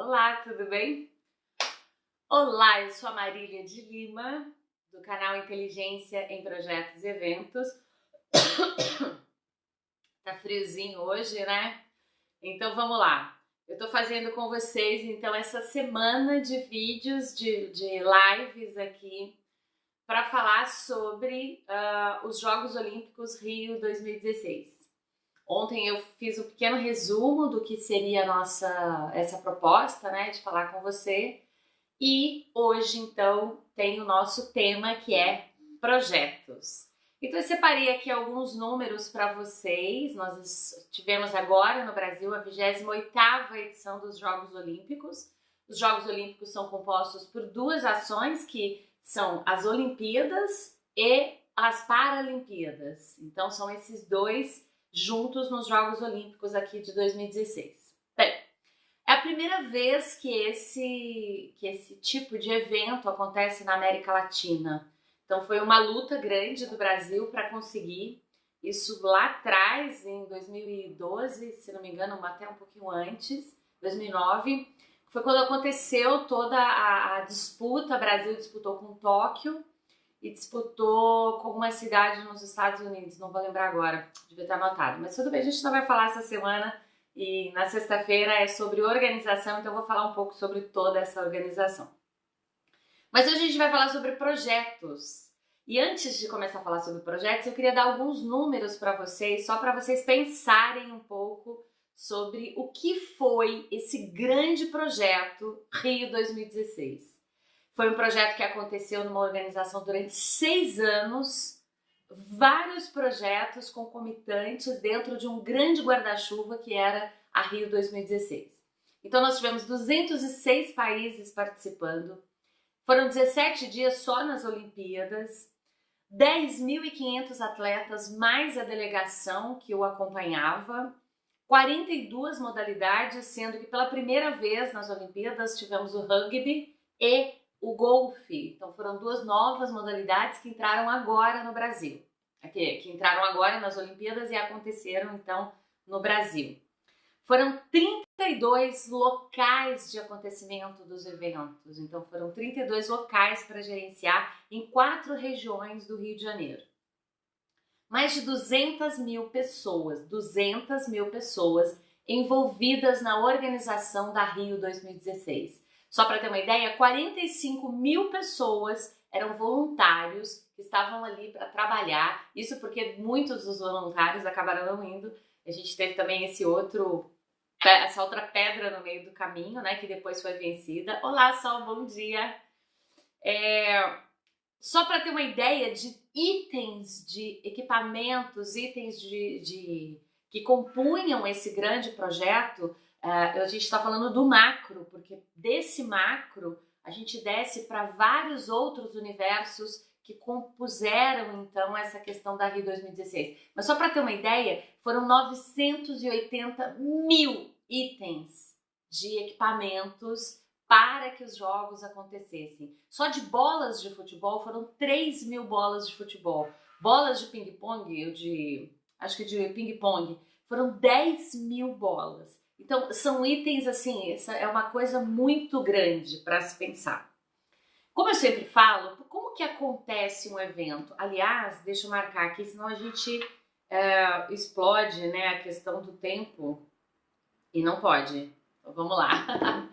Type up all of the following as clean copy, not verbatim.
Olá, tudo bem? Olá, eu sou a Marília de Lima, do canal Inteligência em Projetos e Eventos. Tá friozinho hoje, né? Então vamos lá. Eu tô fazendo com vocês, então, essa semana de vídeos, de lives aqui, para falar sobre os Jogos Olímpicos Rio 2016. Ontem eu fiz um pequeno resumo do que seria essa proposta, né, de falar com você. E hoje, então, tem o nosso tema, que é projetos. Então, eu separei aqui alguns números para vocês. Nós tivemos agora no Brasil a 28ª edição dos Jogos Olímpicos. Os Jogos Olímpicos são compostos por duas ações, que são as Olimpíadas e as Paralimpíadas. Então, são esses dois juntos nos Jogos Olímpicos aqui de 2016. Bem, é a primeira vez que esse tipo de evento acontece na América Latina. Então foi uma luta grande do Brasil para conseguir isso lá atrás, em 2012, se não me engano, até um pouquinho antes, 2009. Foi quando aconteceu toda a disputa. O Brasil disputou com Tóquio e disputou com uma cidade nos Estados Unidos, não vou lembrar agora, devia estar anotado. Mas tudo bem, a gente não vai falar essa semana. E na sexta-feira é sobre organização, então eu vou falar um pouco sobre toda essa organização. Mas hoje a gente vai falar sobre projetos. E antes de começar a falar sobre projetos, eu queria dar alguns números para vocês, só para vocês pensarem um pouco sobre o que foi esse grande projeto Rio 2016. Foi um projeto que aconteceu numa organização durante 6 anos, vários projetos concomitantes dentro de um grande guarda-chuva que era a Rio 2016. Então nós tivemos 206 países participando, foram 17 dias só nas Olimpíadas, 10.500 atletas mais a delegação que o acompanhava, 42 modalidades, sendo que pela primeira vez nas Olimpíadas tivemos o rugby e o golfe. Então foram duas novas modalidades que entraram agora no Brasil, que entraram agora nas Olimpíadas e aconteceram então no Brasil. Foram 32 locais de acontecimento dos eventos, então foram 32 locais para gerenciar em 4 regiões do Rio de Janeiro. Mais de 200 mil pessoas envolvidas na organização da Rio 2016. Só para ter uma ideia, 45 mil pessoas eram voluntários que estavam ali para trabalhar. Isso porque muitos dos voluntários acabaram não indo. A gente teve também essa outra pedra no meio do caminho, né, que depois foi vencida. Olá, Sol, bom dia! Só para ter uma ideia de itens, de equipamentos, itens que compunham esse grande projeto. A gente está falando do macro, porque desse macro a gente desce para vários outros universos que compuseram então essa questão da Rio 2016. Mas só para ter uma ideia, foram 980 mil itens de equipamentos para que os jogos acontecessem. Só de bolas de futebol foram 3.000 bolas de futebol. Bolas de ping-pong, acho que de ping-pong, foram 10.000 bolas. Então, são itens assim, essa é uma coisa muito grande para se pensar. Como eu sempre falo, como que acontece um evento? Aliás, deixa eu marcar aqui, senão a gente explode, né, a questão do tempo e não pode. Então, vamos lá.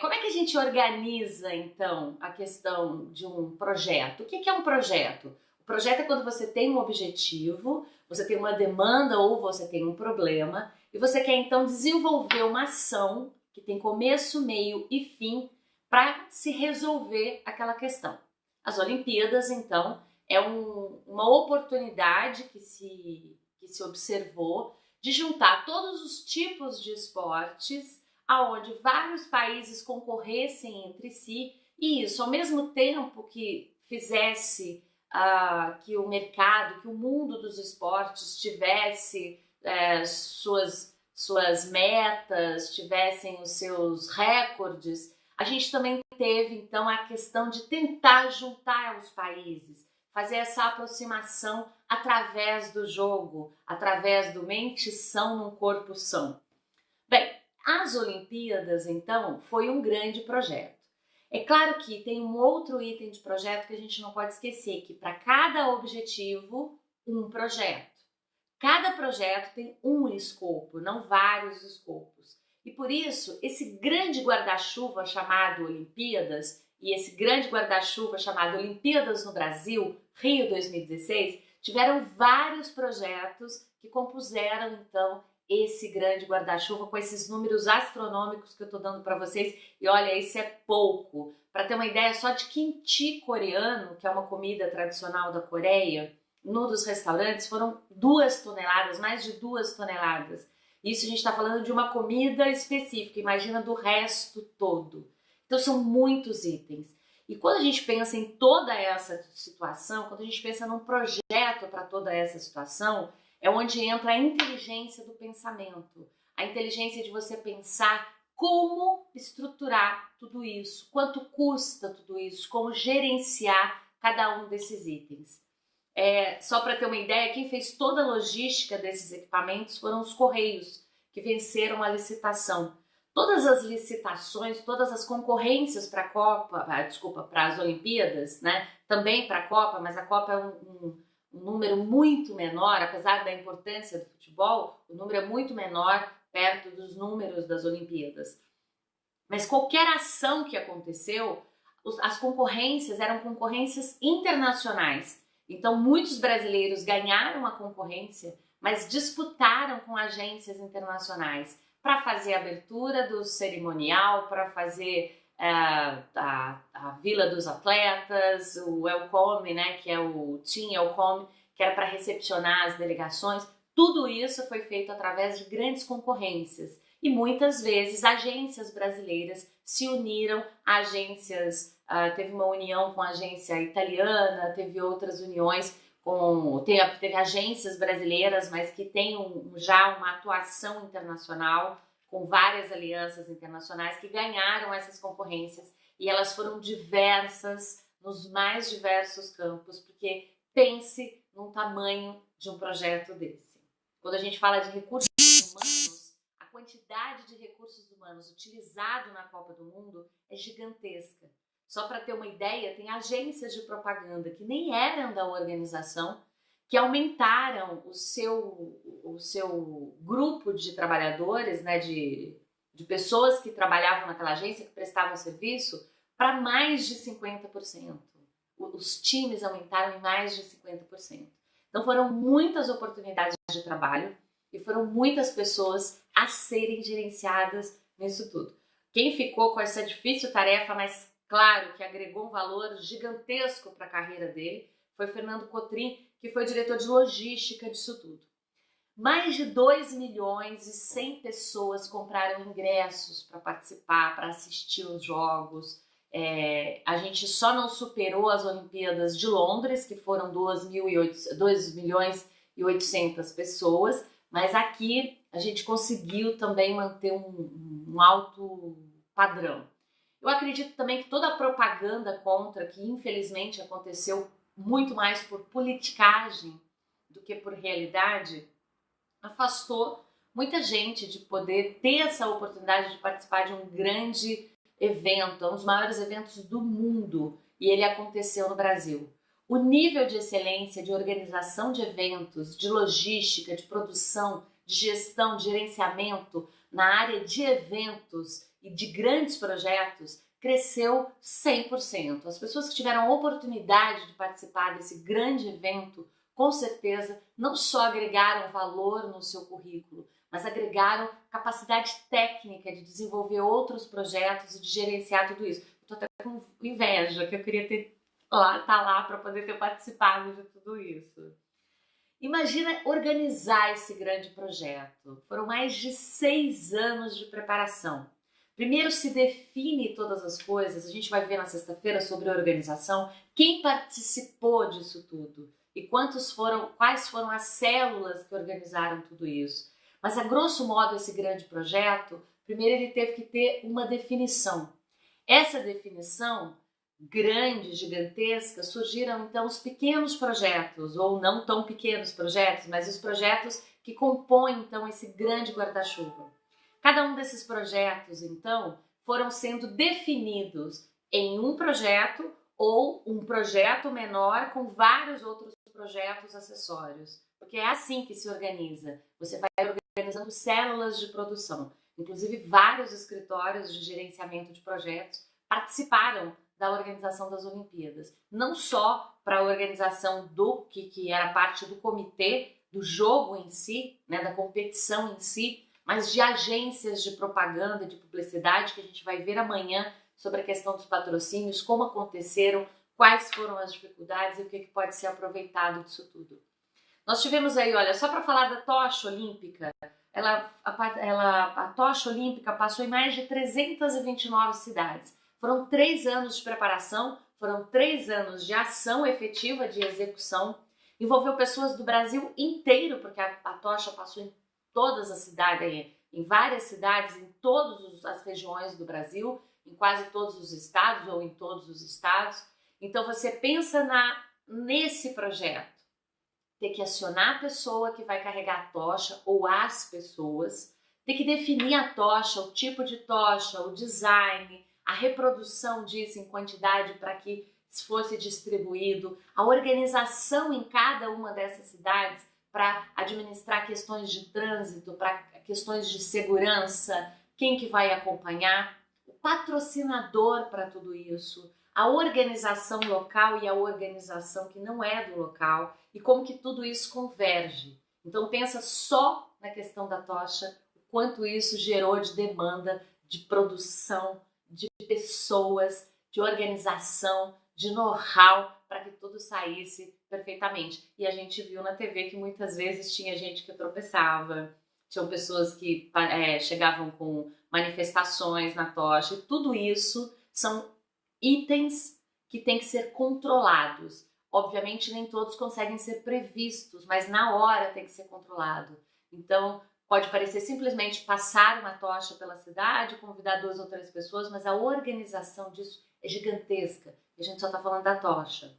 Como é que a gente organiza, então, a questão de um projeto? O que é um projeto? O projeto é quando você tem um objetivo, você tem uma demanda ou você tem um problema e você quer, então, desenvolver uma ação que tem começo, meio e fim para se resolver aquela questão. As Olimpíadas, então, é uma oportunidade que se observou de juntar todos os tipos de esportes aonde vários países concorressem entre si e isso, ao mesmo tempo que fizesse que o mercado, que o mundo dos esportes tivesse suas metas, tivessem os seus recordes, a gente também teve então a questão de tentar juntar os países, fazer essa aproximação através do jogo, através do mente são num corpo são. Bem, As Olimpíadas, então, foi um grande projeto. É claro que tem um outro item de projeto que a gente não pode esquecer, que para cada objetivo, um projeto. Cada projeto tem um escopo, não vários escopos. E por isso, esse grande guarda-chuva chamado Olimpíadas, e esse grande guarda-chuva chamado Olimpíadas no Brasil, Rio 2016, tiveram vários projetos que compuseram, então, esse grande guarda-chuva com esses números astronômicos que eu estou dando para vocês. E olha, isso é pouco. Para ter uma ideia, só de kimchi coreano, que é uma comida tradicional da Coreia, num dos restaurantes foram 2 toneladas, mais de 2 toneladas. Isso a gente está falando de uma comida específica, imagina do resto todo. Então são muitos itens. E quando a gente pensa em toda essa situação, quando a gente pensa num projeto para toda essa situação, é onde entra a inteligência do pensamento. A inteligência de você pensar como estruturar tudo isso, quanto custa tudo isso, como gerenciar cada um desses itens. Só para ter uma ideia, quem fez toda a logística desses equipamentos foram os Correios, que venceram a licitação. Todas as licitações, todas as concorrências para a Copa, para as Olimpíadas, né? Também para a Copa, mas a Copa é um número muito menor, apesar da importância do futebol, o número é muito menor perto dos números das Olimpíadas. Mas qualquer ação que aconteceu, as concorrências eram concorrências internacionais. Então, muitos brasileiros ganharam a concorrência, mas disputaram com agências internacionais para fazer a abertura do cerimonial, para fazer a Vila dos Atletas, o Welcome, né, que é o Team Welcome, que era para recepcionar as delegações. Tudo isso foi feito através de grandes concorrências. E muitas vezes agências brasileiras se uniram a agências, teve uma união com a agência italiana, teve outras uniões, teve agências brasileiras, mas que têm já uma atuação internacional, com várias alianças internacionais que ganharam essas concorrências, e elas foram diversas, nos mais diversos campos, porque pense num tamanho de um projeto desse. Quando a gente fala de recursos humanos, a quantidade de recursos humanos utilizado na Copa do Mundo é gigantesca. Só para ter uma ideia, tem agências de propaganda que nem eram da organização, que aumentaram o seu grupo de trabalhadores, né, de pessoas que trabalhavam naquela agência, que prestavam serviço, para mais de 50%. Os times aumentaram em mais de 50%. Então foram muitas oportunidades de trabalho e foram muitas pessoas a serem gerenciadas nisso tudo. Quem ficou com essa difícil tarefa, mas claro que agregou um valor gigantesco para a carreira dele, foi Fernando Cotrim, que foi diretor de logística disso tudo. Mais de 2 milhões e 100 pessoas compraram ingressos para participar, para assistir os jogos. A gente só não superou as Olimpíadas de Londres, que foram 2 milhões e 800 pessoas, mas aqui a gente conseguiu também manter um alto padrão. Eu acredito também que toda a propaganda contra, que infelizmente aconteceu muito mais por politicagem do que por realidade, afastou muita gente de poder ter essa oportunidade de participar de um grande evento, um dos maiores eventos do mundo, e ele aconteceu no Brasil. O nível de excelência de organização de eventos, de logística, de produção, de gestão, de gerenciamento na área de eventos e de grandes projetos cresceu 100%. As pessoas que tiveram a oportunidade de participar desse grande evento, com certeza, não só agregaram valor no seu currículo, mas agregaram capacidade técnica de desenvolver outros projetos e de gerenciar tudo isso. Estou até com inveja, que eu queria estar lá para poder ter participado de tudo isso. Imagina organizar esse grande projeto. Foram mais de 6 anos de preparação. Primeiro se define todas as coisas, a gente vai ver na sexta-feira sobre a organização, quem participou disso tudo e quais foram as células que organizaram tudo isso. Mas a grosso modo esse grande projeto, primeiro ele teve que ter uma definição. Essa definição grande, gigantesca, surgiram então os pequenos projetos, ou não tão pequenos projetos, mas os projetos que compõem então esse grande guarda-chuva. cada um desses projetos, então, foram sendo definidos em um projeto ou um projeto menor com vários outros projetos acessórios. Porque é assim que se organiza. Você vai organizando células de produção. Inclusive, vários escritórios de gerenciamento de projetos participaram da organização das Olimpíadas. Não só para a organização do que era parte do comitê, do jogo em si, né, da competição em si, mas de agências de propaganda, de publicidade, que a gente vai ver amanhã sobre a questão dos patrocínios, como aconteceram, quais foram as dificuldades e o que pode ser aproveitado disso tudo. Nós tivemos aí, olha, só para falar da tocha olímpica, a tocha olímpica passou em mais de 329 cidades. Foram 3 anos de preparação, foram 3 anos de ação efetiva, de execução. Envolveu pessoas do Brasil inteiro, porque a tocha passou em todas as cidades, em várias cidades, em todas as regiões do Brasil, em quase todos os estados ou em todos os estados. Então você pensa nesse projeto, ter que acionar a pessoa que vai carregar a tocha ou as pessoas, ter que definir a tocha, o tipo de tocha, o design, a reprodução disso em quantidade para que fosse distribuído, a organização em cada uma dessas cidades para administrar questões de trânsito, para questões de segurança, quem que vai acompanhar, o patrocinador para tudo isso, a organização local e a organização que não é do local e como que tudo isso converge. Então pensa só na questão da tocha, o quanto isso gerou de demanda, de produção, de pessoas, de organização, de know-how para que tudo saísse perfeitamente. E a gente viu na TV que muitas vezes tinha gente que tropeçava, tinham pessoas que chegavam com manifestações na tocha, e tudo isso são itens que têm que ser controlados. Obviamente nem todos conseguem ser previstos, mas na hora tem que ser controlado. Então pode parecer simplesmente passar uma tocha pela cidade, convidar 2 ou 3 pessoas, mas a organização disso é gigantesca. E a gente só está falando da tocha.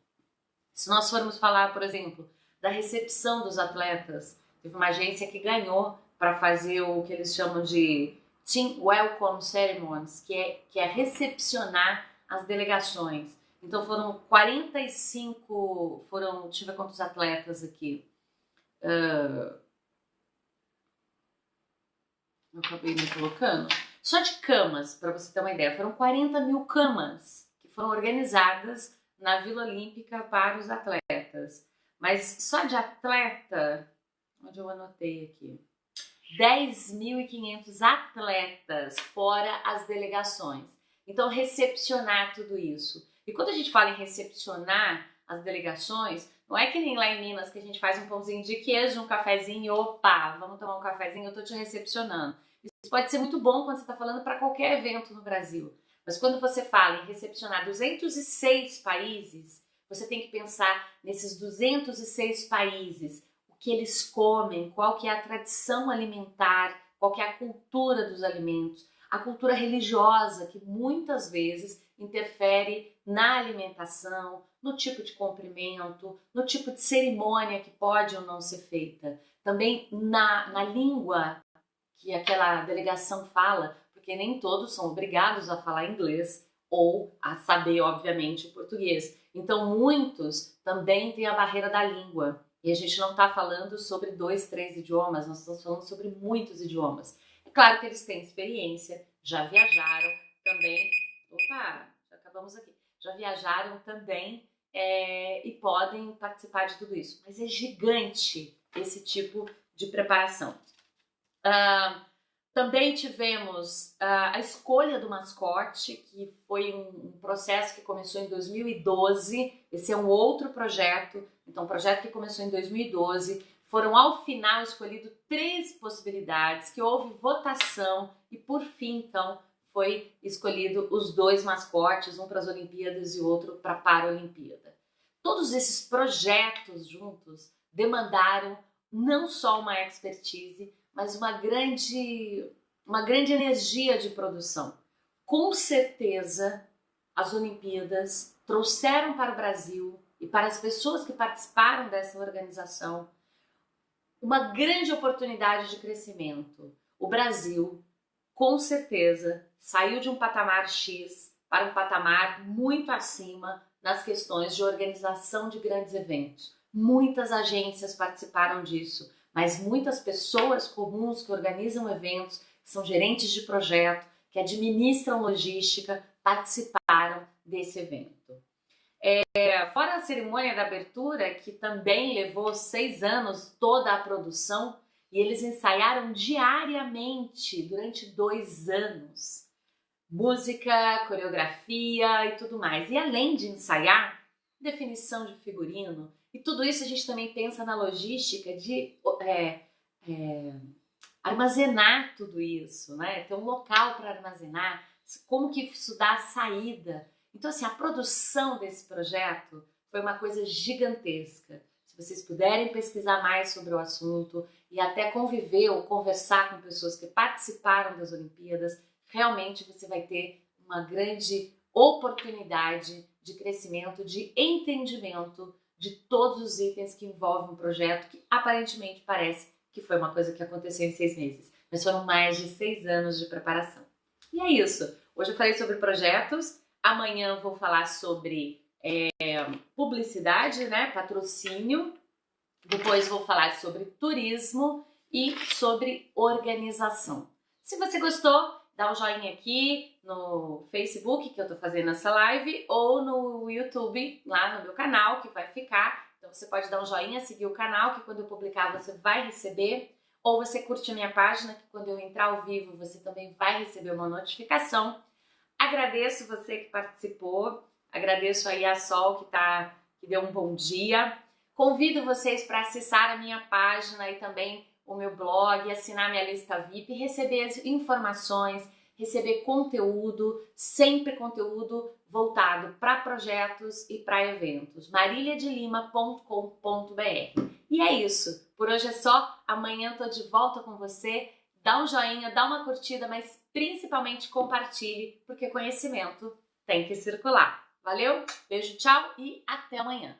Se nós formos falar, por exemplo, da recepção dos atletas, teve uma agência que ganhou para fazer o que eles chamam de Team Welcome Ceremonies, que é recepcionar as delegações. Então foram 45, deixa eu ver quantos atletas aqui. Eu acabei me colocando. Só de camas, para você ter uma ideia, foram 40 mil camas que foram organizadas na Vila Olímpica para os atletas. Mas só de atleta, onde eu anotei aqui, 10.500 atletas, fora as delegações. Então, recepcionar tudo isso. E quando a gente fala em recepcionar as delegações, não é que nem lá em Minas que a gente faz um pãozinho de queijo, um cafezinho, opa, vamos tomar um cafezinho, eu tô te recepcionando. Isso pode ser muito bom quando você está falando para qualquer evento no Brasil. Mas quando você fala em recepcionar 206 países, você tem que pensar nesses 206 países, o que eles comem, qual que é a tradição alimentar, qual que é a cultura dos alimentos, a cultura religiosa, que muitas vezes interfere na alimentação, no tipo de comprimento, no tipo de cerimônia que pode ou não ser feita. Também na língua que aquela delegação fala, porque nem todos são obrigados a falar inglês ou a saber, obviamente, o português. Então, muitos também têm a barreira da língua. E a gente não está falando sobre 2, 3 idiomas, nós estamos falando sobre muitos idiomas. É claro que eles têm experiência, já viajaram também. Opa, já acabamos aqui. Já viajaram também e podem participar de tudo isso. Mas é gigante esse tipo de preparação. Também tivemos a escolha do mascote, que foi um processo que começou em 2012. Esse é um outro projeto, então um projeto que começou em 2012. Foram ao final escolhidos 3 possibilidades, que houve votação e por fim então foi escolhido os 2 mascotes, um para as Olimpíadas e outro para a Paralimpíada. Todos esses projetos juntos demandaram não só uma expertise, mas uma grande energia de produção. Com certeza, as Olimpíadas trouxeram para o Brasil e para as pessoas que participaram dessa organização uma grande oportunidade de crescimento. O Brasil com certeza saiu de um patamar X para um patamar muito acima nas questões de organização de grandes eventos. Muitas agências participaram disso, mas muitas pessoas comuns que organizam eventos, que são gerentes de projeto, que administram logística, participaram desse evento. Fora a cerimônia da abertura, que também levou 6 anos toda a produção, e eles ensaiaram diariamente durante 2 anos. Música, coreografia e tudo mais. E além de ensaiar, definição de figurino, e tudo isso a gente também pensa na logística de armazenar tudo isso, né? Ter um local para armazenar, como que isso dá saída. Então, assim, a produção desse projeto foi uma coisa gigantesca. Se vocês puderem pesquisar mais sobre o assunto e até conviver ou conversar com pessoas que participaram das Olimpíadas, realmente você vai ter uma grande oportunidade de crescimento, de entendimento de todos os itens que envolvem um projeto que aparentemente parece que foi uma coisa que aconteceu em 6 meses, mas foram mais de 6 anos de preparação. E é isso. Hoje eu falei sobre projetos, amanhã eu vou falar sobre publicidade, né, patrocínio, depois vou falar sobre turismo e sobre organização. Se você gostou, dá um joinha aqui no Facebook, que eu tô fazendo essa live, ou no YouTube, lá no meu canal, que vai ficar. Então você pode dar um joinha, seguir o canal, que quando eu publicar você vai receber. Ou você curte a minha página, que quando eu entrar ao vivo você também vai receber uma notificação. Agradeço você que participou, agradeço aí a Sol que deu um bom dia. Convido vocês para acessar a minha página e também o meu blog, assinar minha lista VIP, receber informações, receber conteúdo, sempre conteúdo voltado para projetos e para eventos. mariliadelima.com.br. E é isso, por hoje é só, amanhã estou de volta com você. Dá um joinha, dá uma curtida, mas principalmente compartilhe, porque conhecimento tem que circular. Valeu, beijo, tchau e até amanhã.